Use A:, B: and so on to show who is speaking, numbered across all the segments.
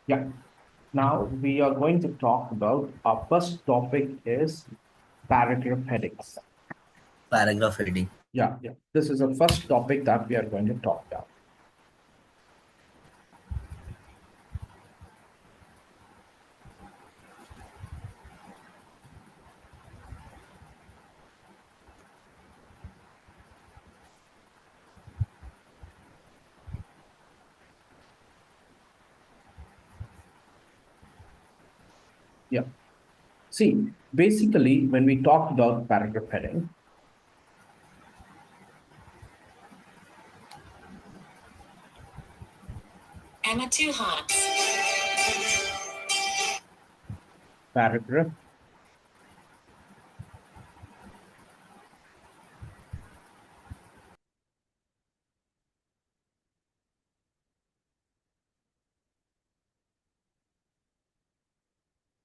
A: Yeah. Now we are going to talk about our first topic is paragraph headings.
B: Paragraph heading.
A: Yeah, yeah. This is the first topic that we are going to talk about. Yeah. See, basically, when we talk about paragraph heading,
B: Emma Two Hearts.
A: paragraph,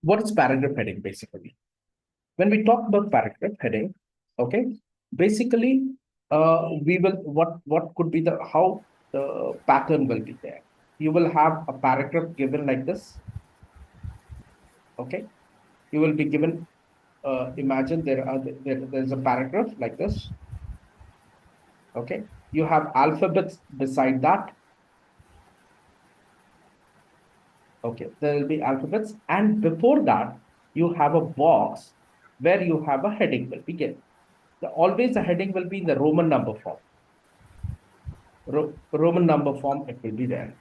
A: what is paragraph heading basically? When we talk about paragraph heading, okay, basically, what could be the how the pattern will be there. You will have a paragraph given like this, okay. You will be given. Imagine there's a paragraph like this, okay. You have alphabets beside that, okay. There will be alphabets, and before that, you have a box where you have a heading will begin. Always the heading will be in the Roman number form. Roman number form, it will be there.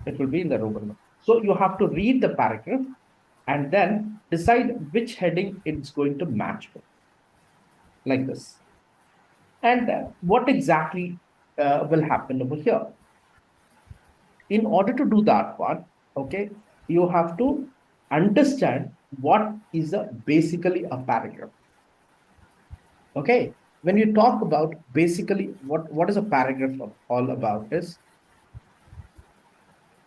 A: It will be in the Roman number. So you have to read the paragraph and then decide which heading it's going to match with, like this. And what exactly will happen over here? In order to do that one, okay, you have to understand what is basically a paragraph. Okay, when you talk about basically what is a paragraph all about is,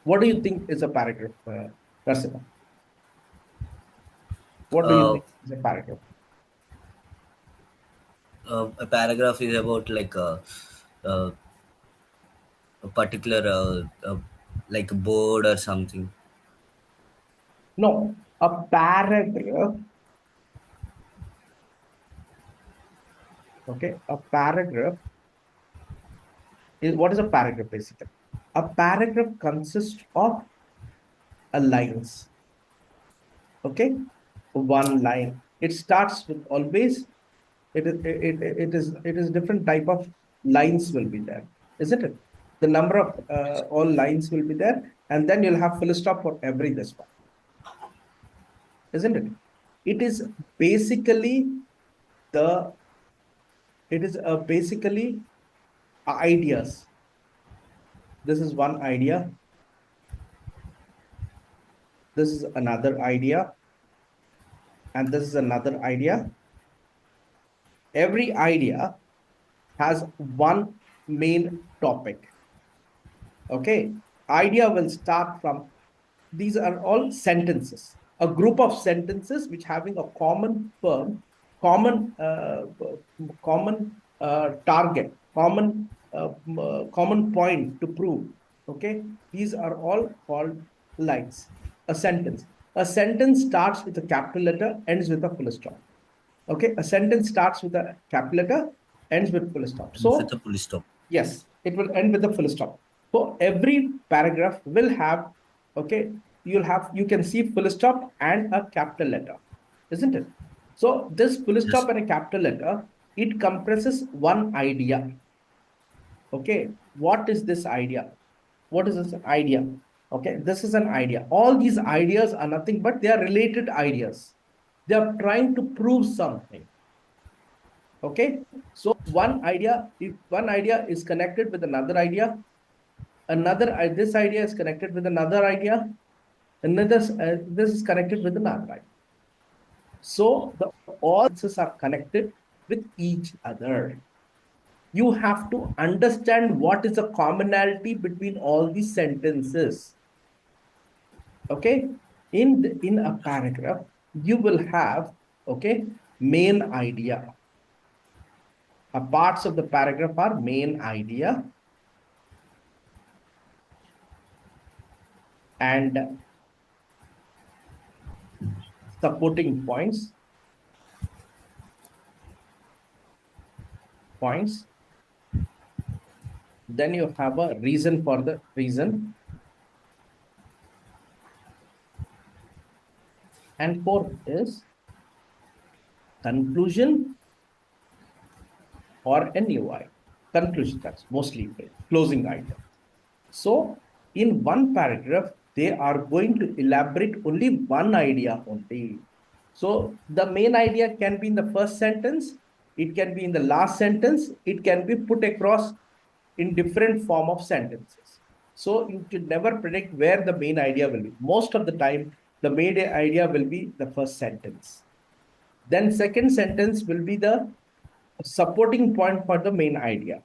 A: what do you think is a paragraph, Rasina? What do you
B: Uh,
A: think is a paragraph?
B: a paragraph is about uh, a particular like a board or something.
A: No, a paragraph, okay, a paragraph is, what is a paragraph basically? A paragraph consists of a lines, okay, one line. It starts with always, it is different type of lines will be there, isn't it? The number of all lines will be there, and then you'll have full stop for every this one, isn't it? It is basically the it is basically ideas. This is one idea. This is another idea, and this is another idea. Every idea has one main topic. Okay. Idea will start from, these are all sentences, a group of sentences which having a common firm, common, common target, common point to prove. Okay. These are all called lines. A sentence. A sentence starts with a capital letter, ends with a full stop. Okay, a sentence starts with a capital letter, ends with full stop.
B: And with
A: So
B: a full stop.
A: yes, it will end with a full stop. So every paragraph will have, okay, you can see full stop and a capital letter, isn't it? So this full
B: Yes.
A: stop and a capital letter, it compresses one idea. Okay, what is this idea? What is this idea? Okay, this is an idea. All these ideas are nothing but they are related ideas. They are trying to prove something. Okay, so one idea, if one idea is connected with another idea, this idea is connected with another idea, another this is connected with another idea. So the all sentences are connected with each other. You have to understand what is the commonality between all these sentences. Okay, in a paragraph, you will have, okay, main idea. A parts of the paragraph are main idea, and supporting points. Then you have a reason for the reason. And fourth is conclusion or a new idea. Conclusion, that's mostly closing item. So, in one paragraph, they are going to elaborate only one idea only. So, the main idea can be in the first sentence, it can be in the last sentence, it can be put across in different form of sentences. So, you should never predict where the main idea will be. Most of the time, the main idea will be the first sentence. Then, second sentence will be the supporting point for the main idea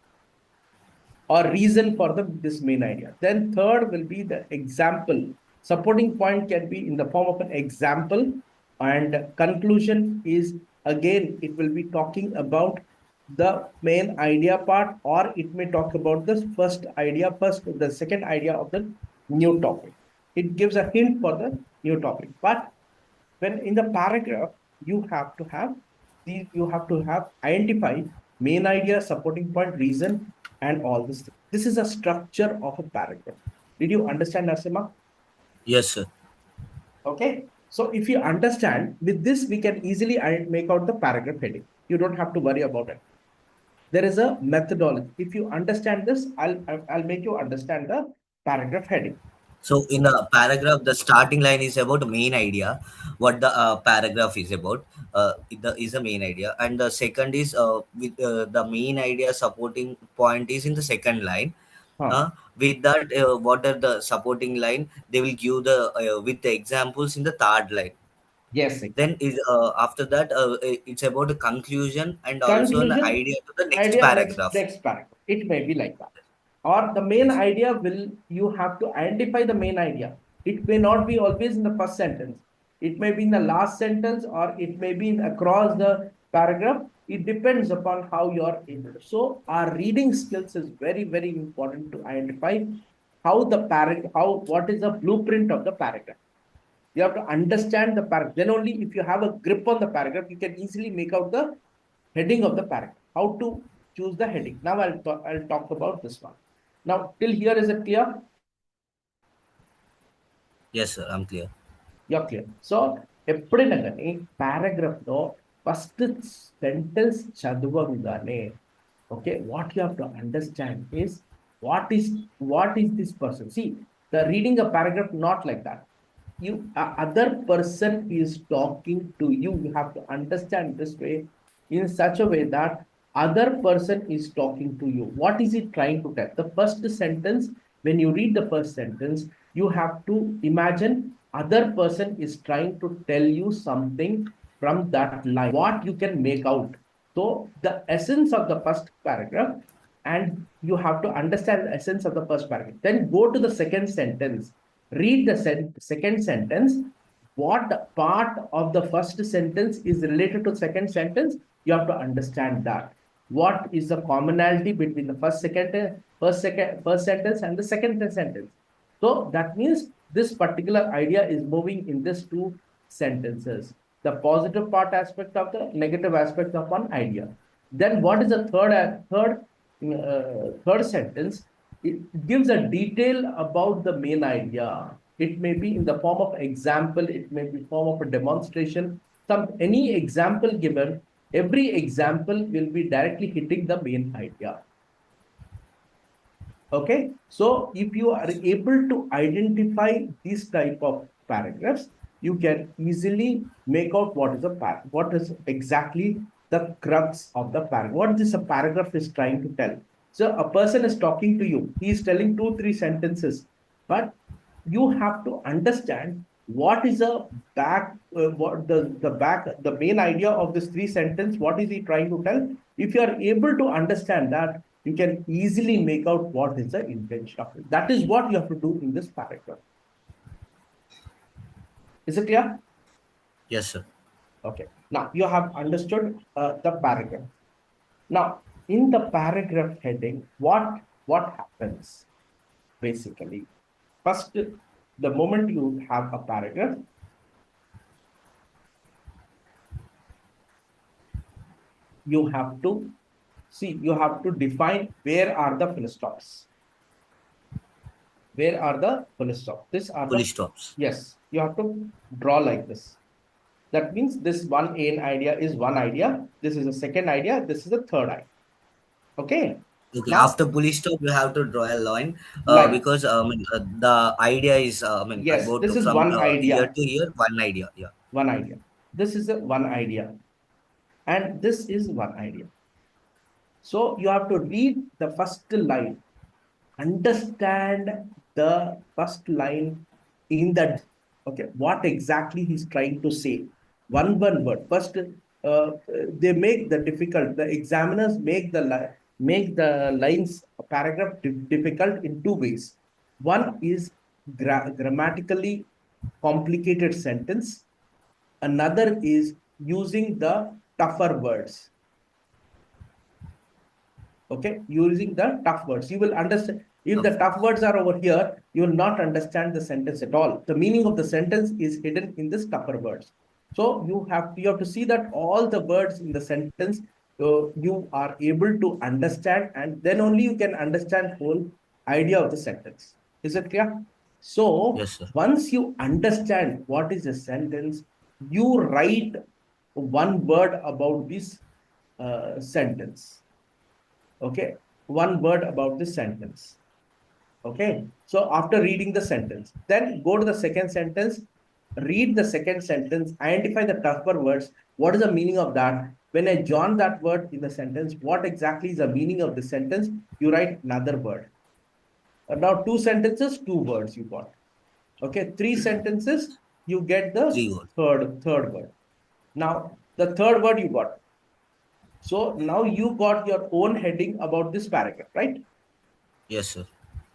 A: or reason for this main idea. Then third will be the example. Supporting point can be in the form of an example, and conclusion is again it will be talking about the main idea part, or it may talk about the the second idea of the new topic. It gives a hint for the new topic. But when in the paragraph, you have to have identify main idea, supporting point, reason, and all this thing. This is a structure of a paragraph. Did you understand, Nasima?
B: Yes, sir.
A: Okay. So if you understand, with this, we can easily make out the paragraph heading. You don't have to worry about it. There is a methodology. If you understand this, I'll make you understand the paragraph heading.
B: So in a paragraph, the starting line is about the main idea, what the paragraph is about. Is the main idea, and the second is with the main idea supporting point is in the second line.
A: Huh.
B: With that, what are the supporting line? They will give the with the examples in the third line.
A: Yes,
B: Then
A: exactly.
B: is after that, it's about the conclusion and also an
A: Conclusion,
B: idea to the next
A: idea,
B: paragraph.
A: next paragraph. It may be like that. Or the main
B: Yes.
A: idea will, you have to identify the main idea. It may not be always in the first sentence. It may be in the last sentence, or it may be across the paragraph. It depends upon how you are able to. So our reading skills is very, very important to identify how the paragraph, what is the blueprint of the paragraph. You have to understand the paragraph. Then only if you have a grip on the paragraph, you can easily make out the heading of the paragraph. How to choose the heading. Now I'll talk about this one. Now till here is it clear?
B: Yes, sir. I'm clear.
A: You're clear. So ఎప్పుడైనా కానీ paragraph లో first sentence చదవంగానే okay, what you have to understand is what is what is this person. See, the reading a paragraph not like that. You other person is talking to you. You have to understand this way, in such a way that other person is talking to you. What is he trying to tell? The first sentence, when you read the first sentence, you have to imagine other person is trying to tell you something from that line, what you can make out. So the essence of the first paragraph, and you have to understand the essence of the first paragraph. Then go to the second sentence. Read the second sentence. What part of the first sentence is related to second sentence? You have to understand that. What is the commonality between the first sentence and the second sentence? So that means this particular idea is moving in these two sentences. The positive part aspect of the negative aspect of one idea. Then what is the third sentence? It gives a detail about the main idea. It may be in the form of example. It may be form of a demonstration. Any example given, every example will be directly hitting the main idea. Okay, so if you are able to identify these type of paragraphs, you can easily make out what is what is exactly the crux of the paragraph. What this a paragraph is trying to tell. So a person is talking to you. He is telling two, three sentences, but you have to understand what is a what the main idea of this three sentence. What is he trying to tell? If you are able to understand that, you can easily make out what is the intention of it. That is what you have to do in this paragraph. Is it clear?
B: Yes, sir.
A: Okay. Now you have understood the paragraph. Now, in the paragraph heading, what happens basically? First, The moment you have a paragraph, you have to see, you have to define where are the full stops. Where are the full stops? These are
B: Fully
A: the,
B: stops.
A: yes, you have to draw like this. That means this one in idea is one idea. This is a second idea. This is a third idea. Okay.
B: Okay,
A: Now,
B: after fully stop, you have to draw a line,
A: line.
B: because the idea is
A: Yes,
B: about
A: this is
B: from
A: one
B: here
A: idea.
B: to here, one idea. Yeah.
A: One idea. This is a one idea. And this is one idea. So you have to read the first line, understand the first line in that. Okay, what exactly he's trying to say. One word. First, they make the difficult. The examiners make the lines paragraph difficult in two ways. One is grammatically complicated sentence. Another is using the tougher words. Okay, using the tough words, you will understand. If the
B: Of
A: tough
B: course.
A: words are over here, you will not understand the sentence at all. The meaning of the sentence is hidden in this tougher words. So you have to see that all the words in the sentence, you are able to understand, and then only you can understand whole idea of the sentence. Is it clear? So
B: Yes, sir.
A: once you understand what is a sentence, you write one word about this sentence. Okay, one word about this sentence. Okay, so after reading the sentence, then go to the second sentence, read the second sentence, identify the tougher words. What is the meaning of that? When I join that word in the sentence, what exactly is the meaning of the sentence? You write another word. Now two sentences, two words you got. Okay, three sentences, you get the
B: Three words.
A: third word. Now the third word you got. So now you got your own heading about this paragraph, right?
B: Yes, sir.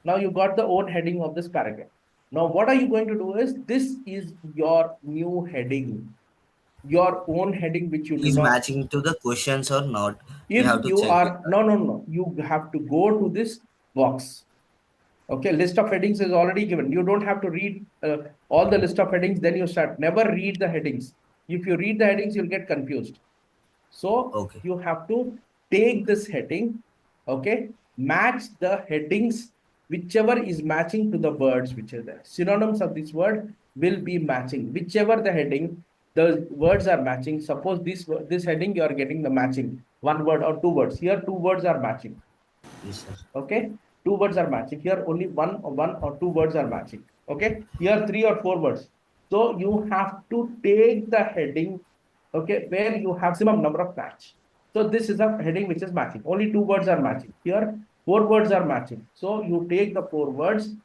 A: Now you got the own heading of this paragraph. Now what are you going to do is, this is your new heading, your own heading, which you do
B: Is
A: not.
B: matching to the questions or not? We
A: If
B: have to
A: you
B: check it.
A: are, no, no, no, you have to go to this box. Okay, list of headings is already given. You don't have to read all the list of headings, then you start. Never read the headings. If you read the headings, you'll get confused. So
B: Okay.
A: you have to take this heading, okay, match the headings, whichever is matching to the words which are there. Synonyms of this word will be matching. Whichever the heading, the words are matching. Suppose this heading you are getting the matching, one word or two words. Here two words are matching.
B: Yes, sir.
A: Okay, two words are matching. Here only one or two words are matching. Okay, here three or four words. So you have to take the heading, okay, where you have maximum number of match. So this is a heading which is matching. Only two words are matching. Here four words are matching. So you take the four words.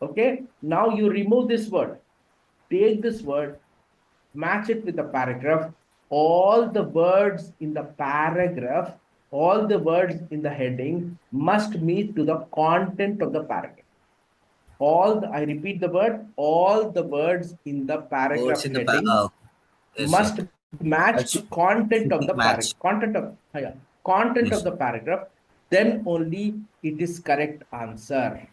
A: Okay, now you remove this word. Take this word, match it with the paragraph. All the words in the paragraph, all the words in the heading must meet to the content of the paragraph. I repeat the word, all the words in the
B: Words
A: paragraph
B: in the
A: heading
B: yes, sir.
A: must match to
B: That
A: content of
B: should
A: the
B: be
A: paragraph,
B: matched.
A: content of
B: Yes,
A: the
B: sir.
A: paragraph. Then only it is correct answer.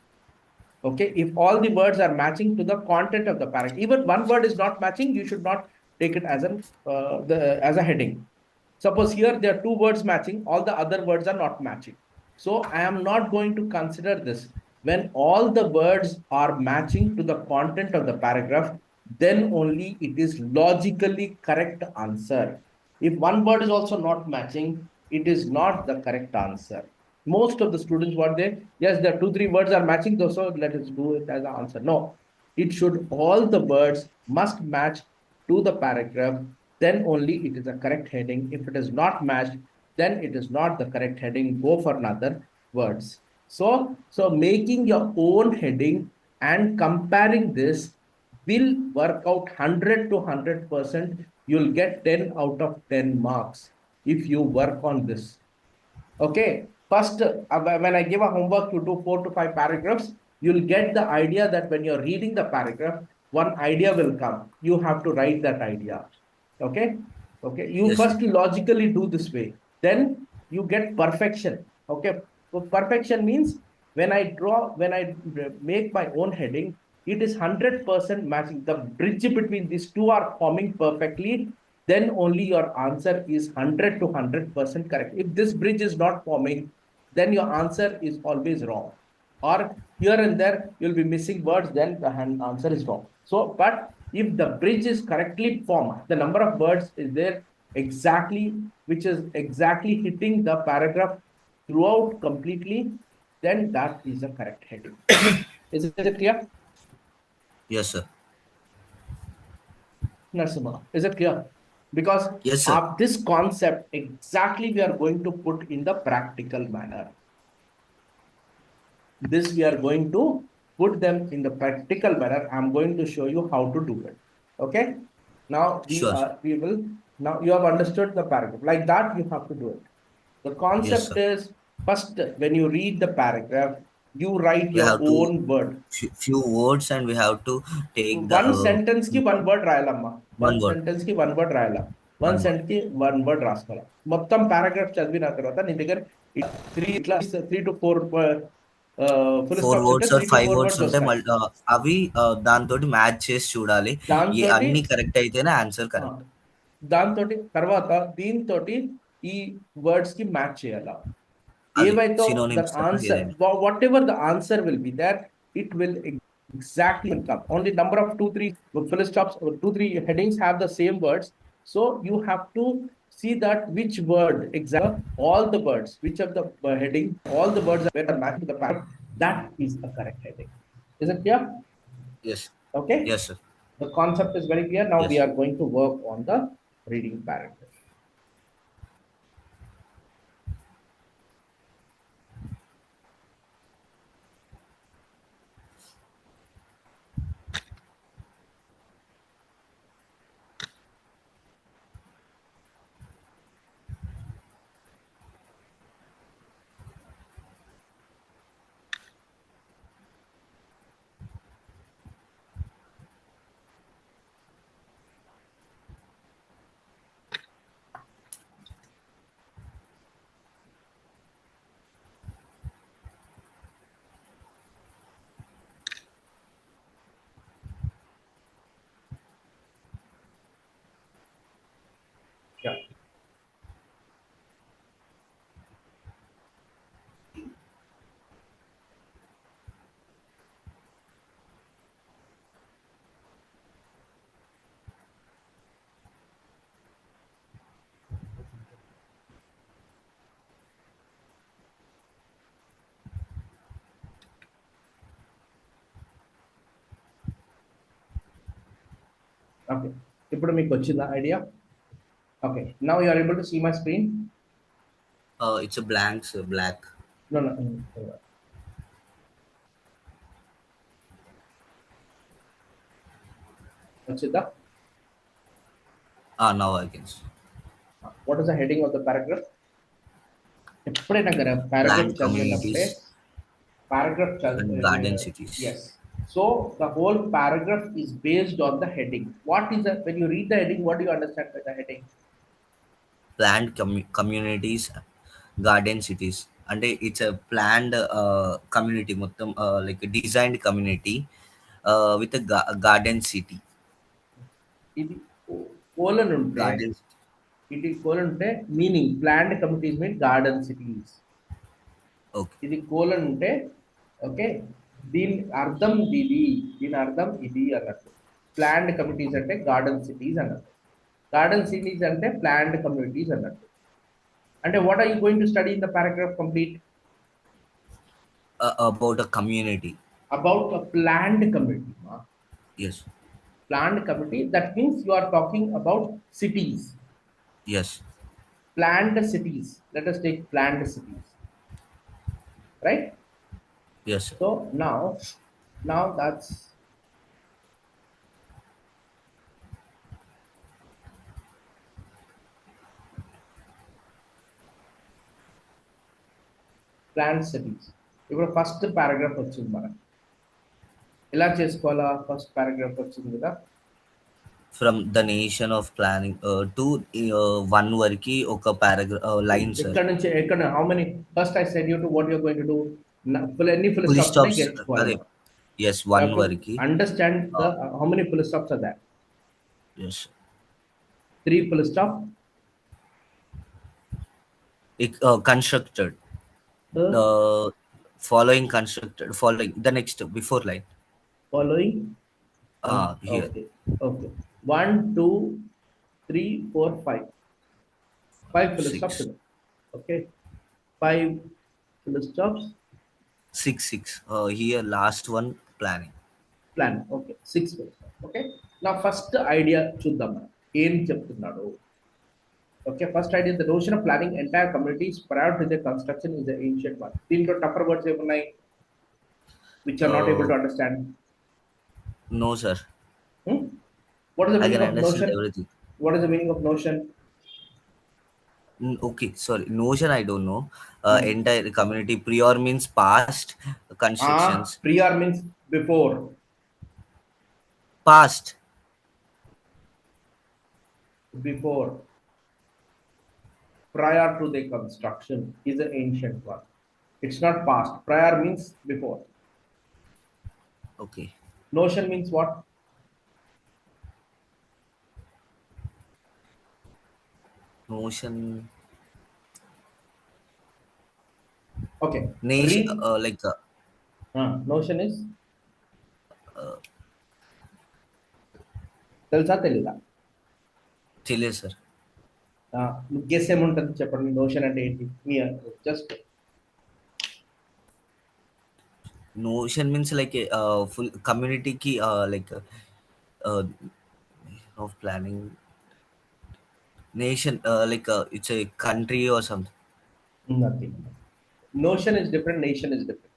A: Okay, if all the words are matching to the content of the paragraph, even one word is not matching, you should not take it as as a heading. Suppose here there are two words matching, all the other words are not matching. So I am not going to consider this. When all the words are matching to the content of the paragraph, then only it is logically correct answer. If one word is also not matching, it is not the correct answer. Most of the students, what they, yes, the two, three words are matching, so let us do it as an answer. No, it should, all the words must match to the paragraph, then only it is a correct heading. If it is not matched, then it is not the correct heading. Go for another words. So making your own heading and comparing this will work out 100 to 100%. You'll get 10 out of 10 marks if you work on this. Okay, first, when I give a homework, you do 4 to 5 paragraphs. You'll get the idea that when you're reading the paragraph, one idea will come. You have to write that idea. Okay, okay. You
B: Yes, sir.
A: first logically do this way, then you get perfection. Okay, so perfection means when I make my own heading, it is 100% matching. The bridge between these two are forming perfectly, then only your answer is 100 to 100% correct. If this bridge is not forming, then your answer is always wrong. Or here and there, you'll be missing words, then the answer is wrong. So, but if the bridge is correctly formed, the number of words is there exactly, which is exactly hitting the paragraph throughout completely, then that is a correct heading. Is it clear?
B: Yes, sir.
A: Narsima, is it clear? Because
B: Yes, sir.
A: of this concept, exactly we are going to put in the practical manner. This we are going to put them in the practical manner. I'm going to show you how to do it. Okay. Now
B: Sure, sir.
A: we will, now you have understood the paragraph. Like that, you have to do it. The
B: Yes,
A: concept
B: sir.
A: is first, when you read the paragraph, you write
B: We
A: your
B: have to
A: own word.
B: few words, and we have to take the
A: One sentence ki one word రాయాలమ్మా. One
B: one word,
A: sentence ki one word రాయాల. One
B: one word.
A: sentence ki one word రాసుకోవాలి. మొత్తం paragraph చదివిన తర్వాత నీ దగ్గర three ఇట్లా 3 to 4 full
B: four
A: stops ఉంటే
B: words are
A: 3 to 4
B: five words
A: words
B: ఉంటే
A: వస్తాయి.
B: మళ్ళీ అవి దాంతో మ్యాచ్ చేసి చూడాలి. ఈ
A: దాంతో
B: అన్ని కరెక్ట్ అయితేనే ఆన్సర్ కరెక్ట్.
A: దాంతో తర్వాత దీంతో ఈ వర్డ్స్ కి మ్యాచ్ చేయాల.
B: అది
A: ఏవైతే the
B: సినోనిమ్స్ తప్ప
A: answer,
B: ఏదైనా.
A: whatever the answer will be there, it will exactly come. Only number of 2 3 full stops or 2 3 headings have the same words. So you have to see that which word exactly, all the words, which of the heading, all the words are matching the paragraph, that is a correct heading. Is it clear?
B: Yes.
A: Okay.
B: Yes, sir.
A: The concept is very clear. Now we
B: Yes.
A: are going to work on the reading paragraph. Yeah. Okay. ఇప్పుడు మీకు వచ్చిందా idea? Okay. Now you are able to see my screen.
B: It's a blank, sir, black.
A: No, no. వచ్చిందా?
B: Now I can see.
A: What is the heading of the paragraph? ఎప్పుడైనా కదా paragraph
B: Planned
A: చదివినప్పుడే
B: communities
A: paragraph
B: and garden cities.
A: yes. So the whole paragraph is based on the heading. What is the, when you read the heading, what do you understand by the heading?
B: Planned communities, garden cities. అంటే it's a planned community మొత్తం, like a designed community with a garden city.
A: ఇది colon ఉంటే,
B: Garden city.
A: ఇది colon ఉంటే meaning planned communities mean garden cities.
B: Okay.
A: ఇది colon ఉంటే okay, దీని అర్థం ఇది, దీని అర్థం ఇది అన్నట్టు. ప్లాండ్ కమ్యూనిటీస్ అంటే గార్డెన్ సిటీస్ అన్నట్టు, గార్డెన్ సిటీస్ అంటే ప్లాండ్ కమ్యూనిటీస్ అన్నట్టు. అంటే what are you going to study in the paragraph complete?
B: About a community.
A: About a planned community.
B: Yes.
A: Planned community, that means you are talking about cities,
B: Yes.
A: planned cities. Let us take planned cities, right?
B: Yes, sir.
A: So now that's planned cities. ఇప్పుడు first paragraph వచ్చింది మనకి. ఎలా చేసుకోవాలా? First paragraph వచ్చింది కదా,
B: From the nation of planning to one వరకు ఒక paragraph line sir.
A: ఎక్కడ నుంచి ఎక్కడ, how many, first I said you to what you're going to do, ఎన్ని ఫుల్
B: ఫుల్
A: స్టాప్స్ ఉన్నాయి
B: స్టాప్స్.
A: గెలుచుకోవాలి
B: అదే
A: మనం.
B: Yes,
A: You have
B: one
A: to
B: variki.
A: understand the
B: Uh,
A: how many full stops are there.
B: yes.
A: Three full stop.
B: Constructed.
A: The
B: The following constructed. Following the next before line.
A: following.
B: Here.
A: Okay. Okay. One, two, three, four, five. Five full stops
B: Six.
A: in it. Okay. Five full stops.
B: Six. Here last one planning.
A: Plan. Okay. Six full stop. Okay. Now first idea చూద్దాం మనం. ఏం చెప్తున్నాడు? Okay. First idea, the notion of planning entire communities prior to the construction is the ancient one. దీంట్లో tougher words ఏమున్నాయి? Which are not able
B: Uh,
A: to understand.
B: no, sir.
A: Hmm? What is the
B: I
A: meaning
B: can
A: of
B: understand
A: notion?
B: everything.
A: What is the meaning of notion?
B: Okay, sorry. Notion, I don't know.
A: Hmm.
B: Entire community. Prior means past constructions.
A: Prior means before.
B: Past.
A: Before. Prior to the construction is an ancient one. It's not past. Prior means before.
B: Okay.
A: Notion means what?
B: Notion.
A: Okay.
B: Nation.
A: Read. Notion is తెలుసా తెలీదా?
B: తెలియదు sir.
A: Guess ఏముంటుంది చెప్పండి, notion అంటే ఏంటి మీ just
B: Notion means like a full community ki uh, of planning. Nation like it's a country or something.
A: Nothing. Notion is different, nation is different.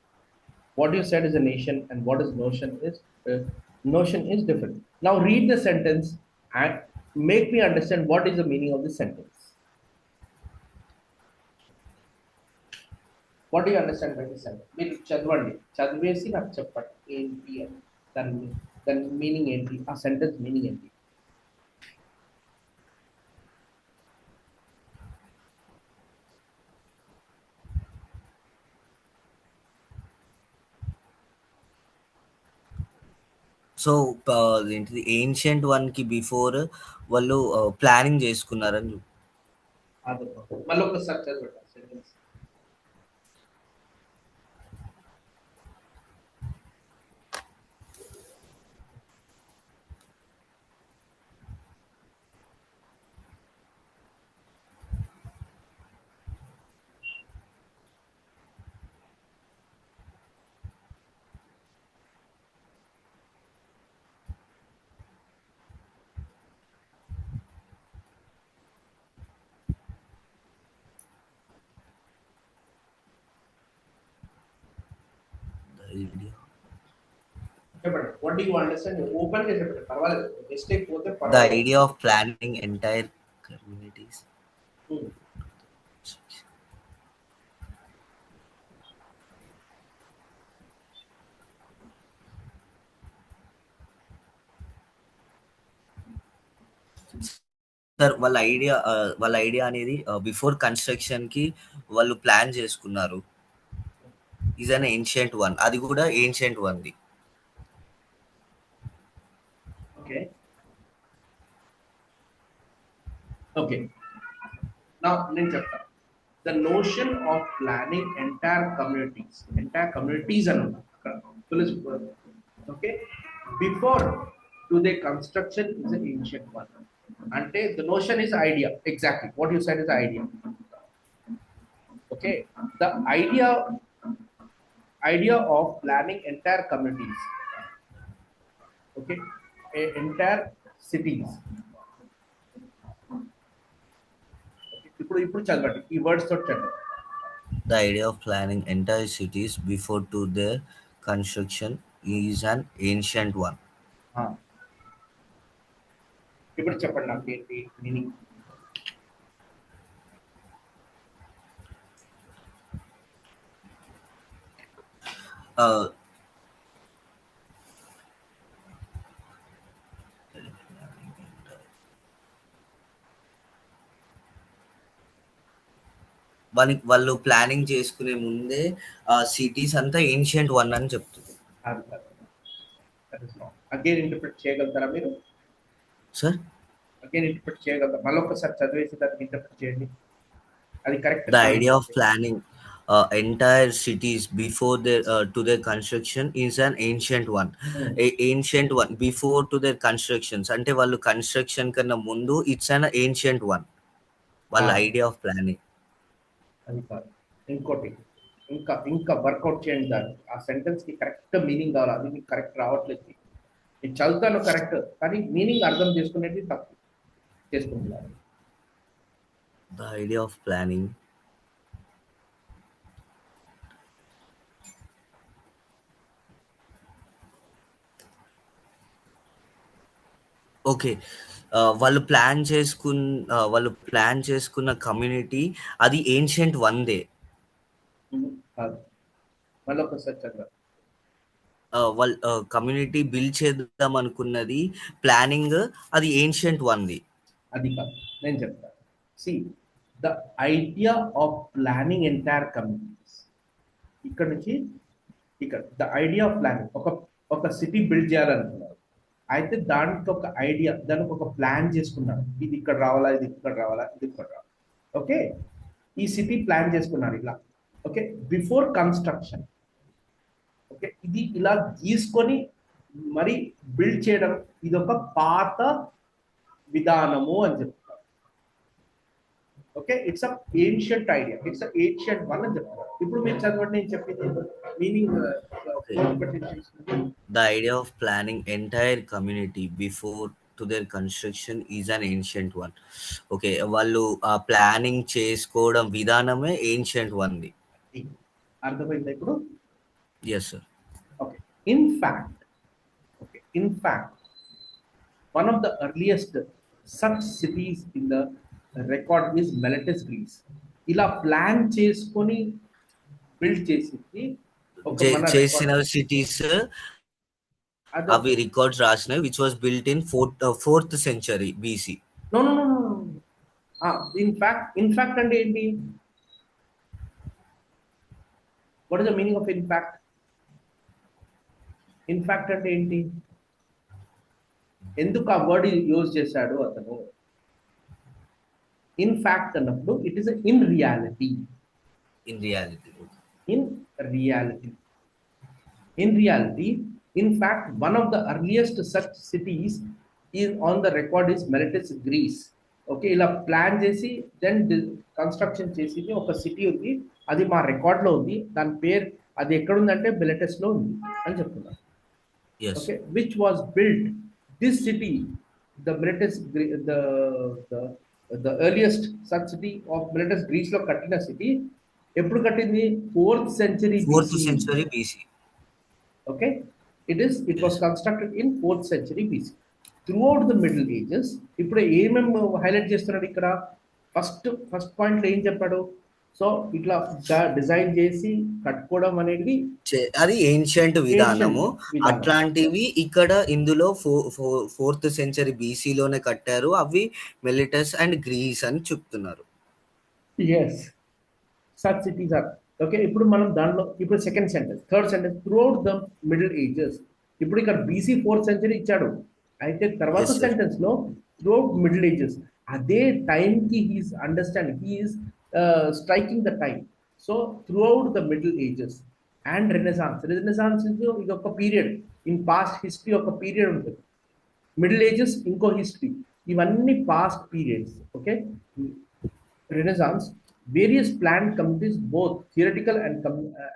A: What you said is a nation and what is uh, notion is different. Now read the sentence and make me understand what is the meaning of the sentence. What do you understand by the sentence? మీరు చదవండి, చదివేసి నాకు చెప్పండి ఏంటి అని. దాని దాని meaning ఏంటి, ఆ సెంటెన్స్ మీనింగ్ ఏంటి.
B: సో ఏంటిది ఏన్షియంట్ వన్కి బిఫోర్ వాళ్ళు ప్లానింగ్ చేసుకున్నారని.
A: అది మళ్ళీ ఒకసారి చదవండి సెంటెన్స్. చెప్పండి, what do you understand. Open గా చెప్పండి, పర్వాలేదు, మిస్టేక్ పోతే
B: The
A: పర్వాలేదు.
B: idea of planning entire communities.
A: Hmm.
B: Sir వాళ్ళ ఐడియా అనేది బిఫోర్ కన్స్ట్రక్షన్కి వాళ్ళు ప్లాన్ చేసుకున్నారు. ఈజ్ అన్ ఏన్షియంట్ వన్, అది కూడా ఏన్షియంట్ వన్ది.
A: ఓకే. ఓకే. నా నేను చెప్తాను. The notion of planning entire communities అని ఉన్నారు అక్కడ. Okay. Before to the construction is an ancient one. అంటే the notion is idea, exactly what you said is idea. Okay. The idea of planning entire communities, okay, entire cities. Okay. ఇప్పుడు చదవండి ఈ words తోటి చదవండి.
B: The idea of planning entire cities before to their construction is an ancient one.
A: ఆ, ఇప్పుడు చెప్పండి నాకు ఏంటి మీనింగ్.
B: Uh, వాళ్ళు ప్లానింగ్ చేసుకునే ముందే సిటీస్ అంతా ఏన్షియంట్ వన్ అని చెప్తుంది.
A: అది కాదు. That is wrong. Again interpret చేయగలుగుతారా మీరు?
B: Sir,
A: అగైన్ ఇంటర్ప్రిట్ చేయగలుగుతారా? మళ్ళీ ఒకసారి చదివేసి దానికి ఇంటర్ప్రిట్ చేయండి. అది కరెక్ట్
B: the
A: కాదని
B: idea of
A: చెప్పేసి.
B: planning entire cities before their to their construction is an ancient one. Ancient one before to their constructions. అంటే వాళ్ళు కన్స్ట్రక్షన్ కన్నా ముందు ఇట్స్ అన్ ఏన్షియంట్ వన్. వాళ్ళ
A: కాదు,
B: ఐడియా ఆఫ్ ప్లానింగ్.
A: అది కాదు. ఇంకోటి, ఇంకా ఇంకా వర్కౌట్ చేయండి దాన్ని. ఆ సెంటెన్స్ కి కరెక్ట్ మీనింగ్ కావాలి. అది మీకు కరెక్ట్ రావట్లేదు. నేను చదువుతాను కరెక్ట్, కానీ మీనింగ్ అర్థం చేసుకునేది తప్పు చేసుకుంటున్నారు.
B: The idea of planning. Okay. వాళ్ళు ప్లాన్ చేసుకున్న కమ్యూనిటీ అది ఏన్షియంట్ వన్‌దే.
A: కాదు, మళ్ళీ ఒకసారి చదవాలి.
B: వాళ్ళు కమ్యూనిటీ బిల్డ్ చేద్దాం అనుకున్నది ప్లానింగ్ అది ఏన్షియంట్ వన్‌ది.
A: అది కాదు, నేను చెప్తాను. See, the idea of planning entire communities. ఇక్కడ నుంచి ఇక్కడ ద ఐడియా ఆఫ్ ప్లానింగ్, ఒక ఒక సిటీ బిల్డ్ చేయాలనుకున్నారు. అయితే దానికి ఒక ఐడియా, దానికి ఒక ప్లాన్ చేసుకున్నారు. ఇది ఇక్కడ రావాలా, ఇది ఇక్కడ రావాలా, ఇది ఇక్కడ రావాలా. ఓకే, ఈ సిటీ ప్లాన్ చేసుకున్నారు ఇలా. Okay, before construction. ఓకే, ఇది ఇలా గీసుకొని మరి బిల్డ్ చేయడం, ఇది ఒక పాత విధానము అని చెప్తారు. Okay, it's a ancient idea, it's ancient one అని చెప్తారు. ఇప్పుడు మీరు చదవండి, నేను చెప్పింది meaning.
B: Okay. The idea of planning entire community before to their construction is an ancient one. Okay. వాళ్ళు ఆ ప్లానింగ్ చేసుకోవడం విధానమే ఏన్షియంట్ వన్‌ది.
A: అర్థమైందా ఇప్పుడు?
B: Yes sir.
A: Okay, in fact, okay, in fact one of the earliest such cities in the record is Miletus, Greece. ఇలా plan చేసుకొని build చేసింది ఒక మన
B: చేసిన
A: రికార్డ్.
B: సిటీస్
A: అదే,
B: అవి రికార్డ్స్ రాసినవి which was built in 4th century BC.
A: No no no no. In fact అంటే ఏంటి? What is the meaning of in fact? In fact అంటే ఏంటి? ఎందుకు ఆ వర్డ్ యూజ్ చేశాడు అతను? ఇన్ ఫ్యాక్ట్ అన్నప్పుడు it is in reality.
B: In reality.
A: In reality. In reality, in fact, one of the earliest such cities is on the record is Miletus, Greece. Okay, ఇలా plan చేసి then construction చేసింది ఒక city ఉంది. అది మా రికార్డ్లో ఉంది. దాని పేరు అది ఎక్కడుందంటే మిలెటస్లో ఉంది అని చెప్తున్నారు.
B: Yes.
A: Okay, which was build this city, the Miletus, the the earliest such city of Miletus, గ్రీస్లో కట్టిన సిటీ ఎప్పుడు కట్టింది? 4th century
B: 4th
A: BC.
B: Century BC.
A: Okay, it was constructed in 4th century BC. Throughout the Middle Ages, ఇప్పుడు ఏమేమి highlight చేస్తున్నాడు ఇక్కడ? First పాయింట్లో ఏం చెప్పాడు? సో ఇట్లా డిజైన్ చేసి కట్టుకోవడం అనేది
B: అది ఏన్షియంట్
A: ఏన్షియంట్
B: విధానము.
A: విధానం.
B: అట్లాంటివి ఇక్కడ ఇందులో 4th సెంచరీ బీసీలోనే కట్టారు. అవి మిలిటస్ అండ్ గ్రీస్ అని చెప్తున్నారు.
A: Yes, such cities are. Okay, ఇప్పుడు మనం దాంట్లో ఇప్పుడు second sentence, third sentence, throughout the Middle Ages. ఇప్పుడు ఇక్కడ బీసీ 4th century ఇచ్చాడు. అయితే తర్వాత
B: ఎస్ సార్.
A: సెంటెన్స్ లో త్రూఅవుట్ మిడిల్ ఏజెస్, అదే టైంకి he's understand, he is striking the time. So throughout the Middle Ages and Renaissance ఇది ఒక పీరియడ్. ఇన్ పాస్ట్ హిస్టరీ ఒక పీరియడ్ ఉంటుంది, మిడిల్ ఏజెస్ ఇంకో హిస్టరీ, ఇవన్నీ past periods. Okay, Renaissance, various planned communities, both theoretical and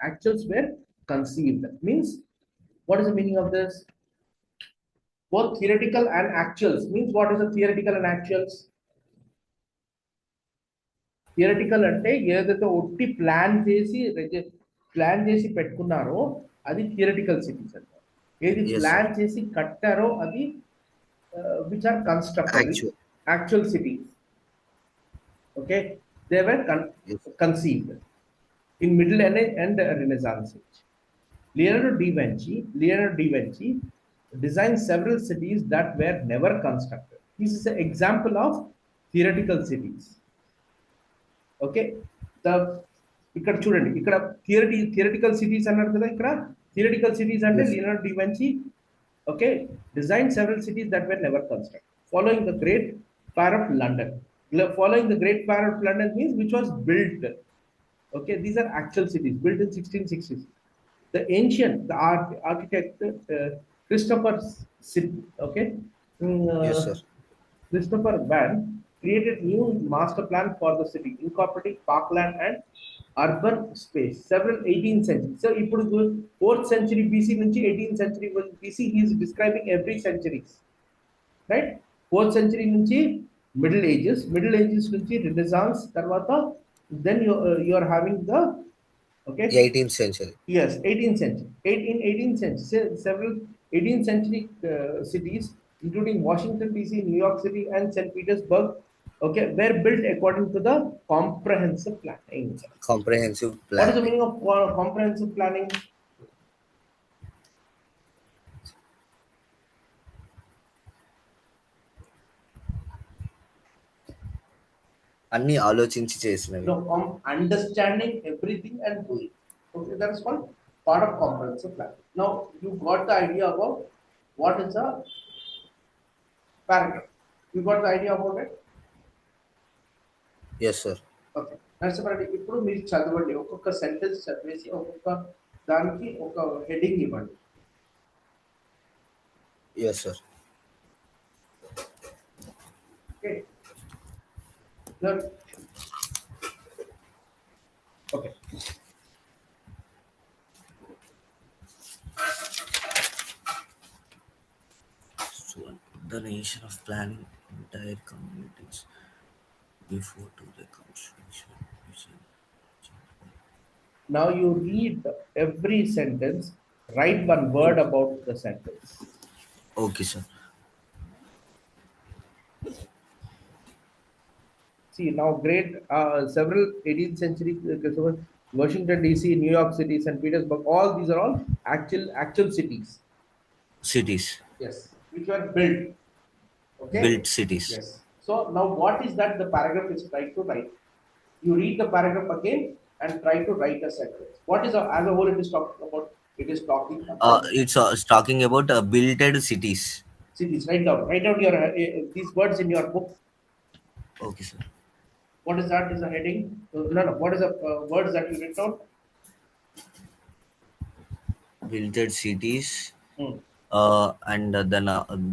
A: actuals, were conceived. Means, what is the meaning of this? Both theoretical and actuals. Means, what is the theoretical and actuals? Theoretical అంటే ఏదైతే ఒట్టి plan చేసి పెట్టుకున్నారో అది theoretical cities అంటారు. ఏది
B: yes sir.
A: Plan చేసి కట్టారో అది which are constructed,
B: actual.
A: Actual cities. Okay, they were
B: Yes.
A: conceived in Middle and Renaissance age. Leonardo da Vinci designed several cities that were never constructed. This is an example of theoretical cities. Okay, the ఇక్కడ చూడండి, ఇక్కడ theoretical cities అన్నారు కదా. ఇక్కడ theoretical cities అంటే
B: Yes.
A: Leonardo da Vinci Okay, designed several cities that were never constructed. Following the Great Fire of London. Following the Great Fire of London means which was built. Okay, these are actual cities built in 1660s. The architect Christopher okay,
B: Yes,
A: mm,
B: sir.
A: Christopher Van created new master plan for the city, incorporating parkland and urban space. Several 18th century. So, ఇప్పుడు 4th century BC నుంచి 18th century BC, he is describing every centuries, right? 4th century నుంచి middle ages నుంచి renaissance తర్వాత then you are having the okay.
B: 18th century.
A: Yes, 18th century. 18th century. Several 18th century cities, including Washington D.C., New York City, and St. Petersburg, okay, were built according to the comprehensive planning.
B: Comprehensive
A: What is the
B: planning.
A: meaning of comprehensive planning?
B: అన్ని ఆలోచించి చేసినవి.
A: No, understanding everything and doing. Okay, that is called part of comprehensive planning. Now you got the idea about what is a paragraph. You got the idea about it.
B: Yes, sir.
A: Okay. Narasimha Reddy ఇప్పుడు మీరు చదవండి. ఒక్కొక్క sentence చదివేసి ఒక్కొక్క దానికి ఒక heading ఇవ్వండి.
B: Yes, sir.
A: Okay. Then, okay.
B: So, the nation of planning entire communities before to the construction.
A: Now you read every sentence, write one word about the sentence.
B: Okay, sir.
A: See now great several 18th century Washington D.C., New York City, St. Petersburg, all these are all actual cities.
B: Cities.
A: Yes, which were built. Okay.
B: Built cities.
A: Yes. So now what is that the paragraph is trying to write? You read the paragraph again and try to write a sentence. What is as a whole it is talking about? It is talking about
B: It's talking about built cities.
A: cities. Write down your these words in your book.
B: Okay, sir.
A: What is that? Is a heading? No, no. What is the words that you write down?
B: Built cities.
A: Hmm.
B: And then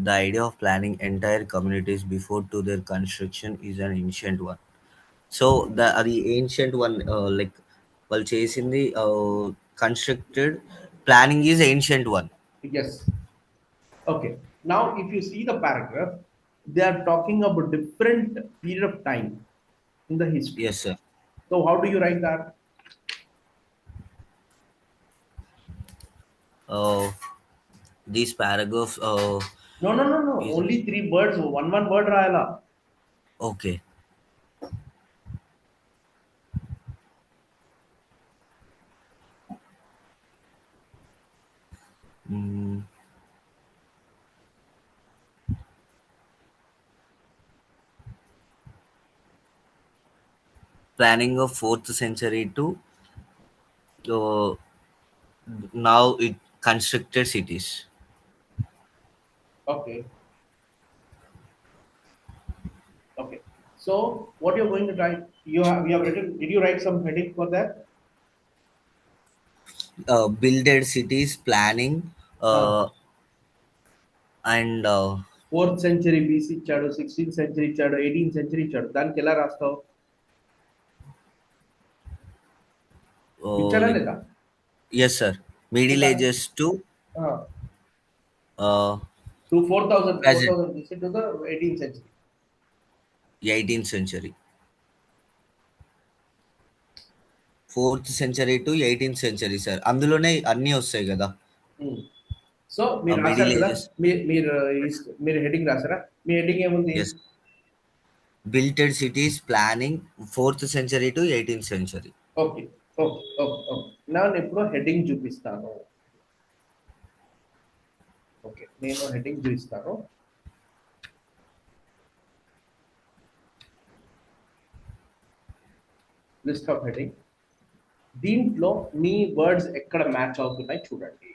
B: the idea of planning entire communities before to their construction is an ancient one. So the ancient one, like while chasing the constructed planning is ancient one.
A: Yes. Okay. Now, if you see the paragraph, they are talking about different period of time in the history.
B: Yes, sir.
A: So, how do you write that?
B: Uh, these paragraphs.
A: No, no, no, no.
B: Is
A: Only three words. One word Rayala.
B: okay. Mm, planning of fourth century to uh, now it constructed cities.
A: Okay. Okay. So, what you're going to write? You have written. Did you write some heading for that?
B: Builded cities planning
A: Uh,
B: and
A: 4th century BC ఇచ్చాడు, 16th century ఇచ్చాడు, 18th century ఇచ్చాడు. దానికి ఎలా రాస్తావు? ఇచ్చాడా
B: like
A: లేదా?
B: yes, sir. Middle
A: దాన్ని
B: ages to
A: uh,
B: uh,
A: to 4000
B: present
A: BC to the 18th century.
B: 18th century. 4th century to 18th century, sir అందులోనే అన్నీ వస్తాయి కదా.
A: సో మీరు
B: మిడిల్
A: రాశారు కదా,
B: ఏజెస్.
A: మీరు హెడ్డింగ్ రాసారా? మీ హెడ్డింగ్ ఏముంది?
B: Yes. Builted cities planning 4th century to 18th century.
A: Okay. Okay. Okay. Okay. నేను ఇప్పుడు హెడ్డింగ్ చూపిస్తాను. ఓకే, నేను హెడ్డింగ్ చూపిస్తాను. List of heading. దీంట్లో మీ వర్డ్స్ ఎక్కడ మ్యాచ్ అవుతున్నాయి చూడండి.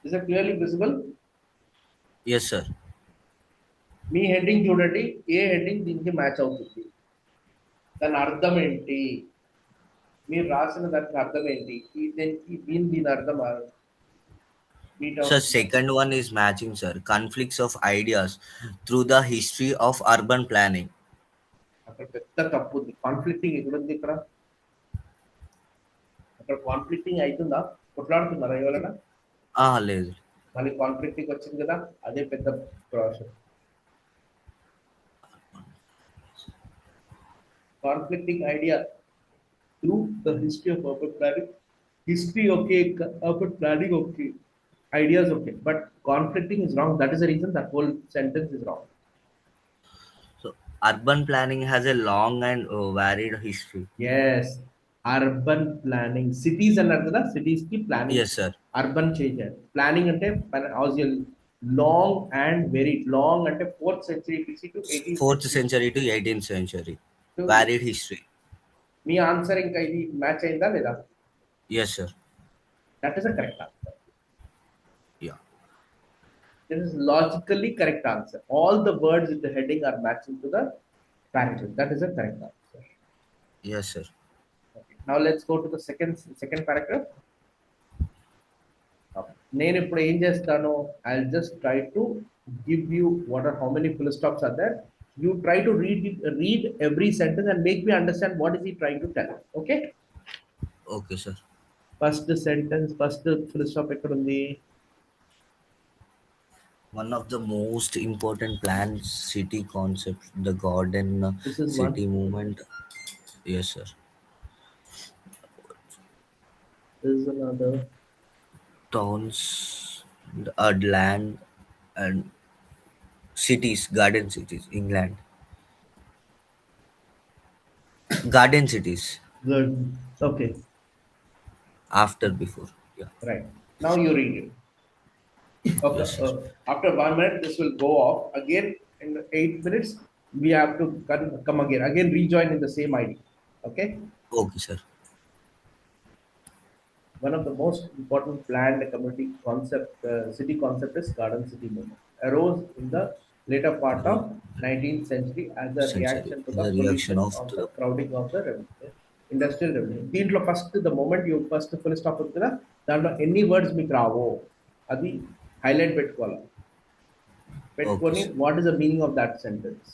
A: Is it clearly visible?
B: Yes, sir.
A: Me heading చూడండి, ఏ హెడ్డింగ్ దీనికి మ్యాచ్ అవుతుంది, దాని అర్థం ఏంటి, మీరు రాసిన దానికి అర్థం ఏంటి, దీనికి దీని అర్థం మీట్
B: Sir,
A: అవుతుందా?
B: second one is matching, sir. Conflicts of ideas through the history of urban planning.
A: అక్కడ పెద్ద తప్పు ఉంది. కాన్ఫ్లిక్టింగ్ ఎక్కడుంది ఇక్కడ? అక్కడ కాన్ఫ్లిక్టింగ్ అవుతుందా? కొట్లాడుతున్నారా ఎవరైనా?
B: లేదు.
A: మళ్ళీ కాన్ఫ్లిక్టింగ్ వచ్చింది కదా, అదే పెద్ద process. Conflicting idea through the history of urban planning. History okay, urban planning okay, ideas okay, but conflicting is wrong. That is the reason that whole sentence is wrong.
B: So, urban planning has a long and varied history.
A: Yes, urban planning, cities అన్నారు కదా, cities కి planning,
B: Yes, sir.
A: urban change planning అంటే how's your long and very long అంటే 4th century BC to 18th
B: Fourth
A: century.
B: century to 18th century.
A: So
B: Varied history.
A: Me answer ఇంకా ఇది match అయిందా లేదా?
B: Yes, sir.
A: That is a correct answer.
B: Yeah.
A: This is logically correct answer. All the words in the heading are matching to the paragraph. That is a correct answer.
B: Yes, sir.
A: Okay. Now let's go to the second paragraph. నేను ఇప్పుడు ఏం చేస్తాను, I just try to give you what are how many full stops are there. You try to read every sentence and make me understand what is he trying to tell. Okay.
B: Okay, sir.
A: First sentence, first full stop ఎక్కడ ఉంది?
B: One of the most important planned city concepts, the garden
A: This is one.
B: city movement. Yes, sir.
A: This is another.
B: Towns, land, and cities, garden cities, England. Garden cities,
A: Good. Okay.
B: after, before. Yeah.
A: Right. Now you read it. Okay.
B: Yes, sir.
A: After 1 minute, this will go off again. In 8 minutes, we have to come again. Again, rejoin in the same ID. Okay.
B: Okay, sir.
A: One of the most important planned community concept, city concept is garden city movement. Arose in the later part
B: Ro-
A: of 19th century as a
B: Century.
A: reaction to the
B: The reaction
A: pollution
B: of
A: of
B: to
A: the
B: the.
A: crowding of the industrial revenue. దీంట్లో first the moment you first full stop ఉంది కదా, దాంట్లో ఎన్ని words మీకు రావో అది highlight పెట్టుకోవాలి.
B: Okay,
A: పెట్టుకొని
B: sir.
A: What is the meaning of that sentence.